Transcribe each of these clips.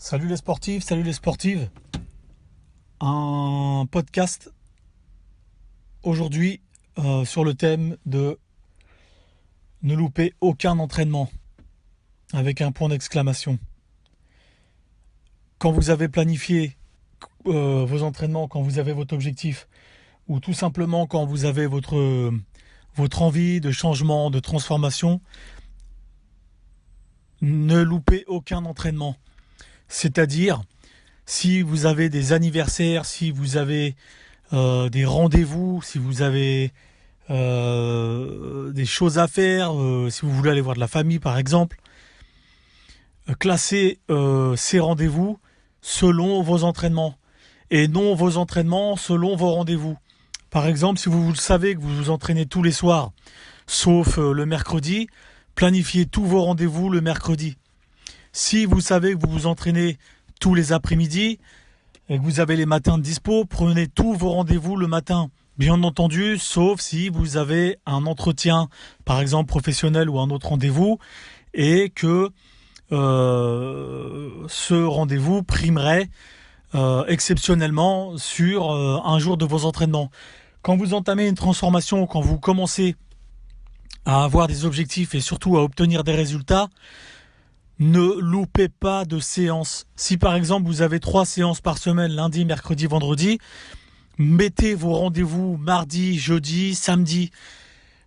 Salut les sportifs, salut les sportives. Un podcast aujourd'hui sur le thème de ne louper aucun entraînement avec un point d'exclamation. Quand vous avez planifié vos entraînements, quand vous avez votre objectif, ou tout simplement quand vous avez votre envie de changement, de transformation, ne loupez aucun entraînement. C'est-à-dire, si vous avez des anniversaires, si vous avez des rendez-vous, si vous avez des choses à faire, si vous voulez aller voir de la famille par exemple, classez ces rendez-vous selon vos entraînements et non vos entraînements selon vos rendez-vous. Par exemple, si vous savez que vous vous entraînez tous les soirs, sauf le mercredi, planifiez tous vos rendez-vous le mercredi. Si vous savez que vous vous entraînez tous les après-midi et que vous avez les matins de dispo, prenez tous vos rendez-vous le matin. Bien entendu, sauf si vous avez un entretien, par exemple professionnel ou un autre rendez-vous, et que ce rendez-vous primerait exceptionnellement sur un jour de vos entraînements. Quand vous entamez une transformation, quand vous commencez à avoir des objectifs et surtout à obtenir des résultats, ne loupez pas de séances. Si par exemple vous avez 3 séances par semaine, lundi, mercredi, vendredi, mettez vos rendez-vous mardi, jeudi, samedi.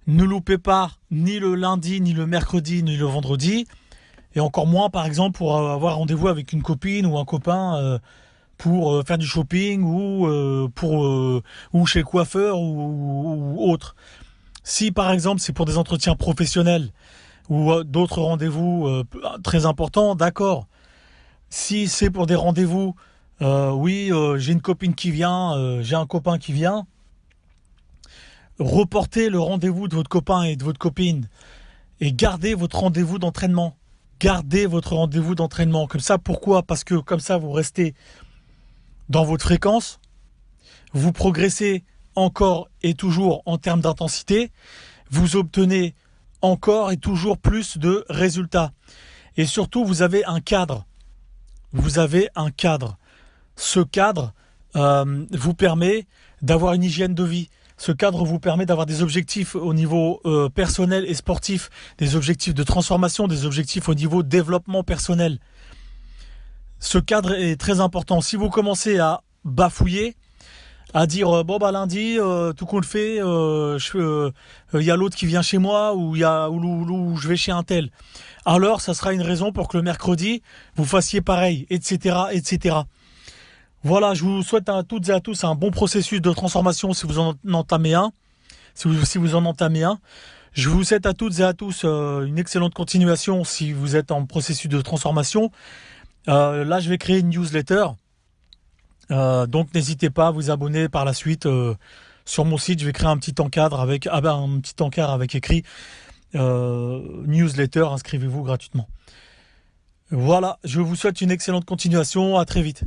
Ne loupez pas ni le lundi, ni le mercredi, ni le vendredi. Et encore moins par exemple pour avoir rendez-vous avec une copine ou un copain pour faire du shopping ou chez le coiffeur ou autre. Si par exemple c'est pour des entretiens professionnels, ou d'autres rendez-vous très importants, d'accord. Si c'est pour des rendez-vous, j'ai une copine qui vient, j'ai un copain qui vient, reportez le rendez-vous de votre copain et de votre copine et gardez votre rendez-vous d'entraînement. Gardez votre rendez-vous d'entraînement. Comme ça, pourquoi ? Parce que comme ça, vous restez dans votre fréquence, vous progressez encore et toujours en termes d'intensité, vous obtenez encore et toujours plus de résultats. Et surtout, vous avez un cadre. Vous avez un cadre. Ce cadre vous permet d'avoir une hygiène de vie. Ce cadre vous permet d'avoir des objectifs au niveau personnel et sportif, des objectifs de transformation, des objectifs au niveau développement personnel. Ce cadre est très important. Si vous commencez à bafouiller, à dire lundi tout qu'on le fait, y a l'autre qui vient chez moi ou ou je vais chez un tel. Alors ça sera une raison pour que le mercredi vous fassiez pareil, etc., etc. Voilà, je vous souhaite à toutes et à tous un bon processus de transformation si vous en entamez un. Si vous en entamez un. Je vous souhaite à toutes et à tous une excellente continuation si vous êtes en processus de transformation. Là, je vais créer une newsletter. Donc n'hésitez pas à vous abonner par la suite sur mon site. Je vais créer un petit encart avec écrit newsletter. Inscrivez-vous gratuitement. Voilà, je vous souhaite une excellente continuation. À très vite.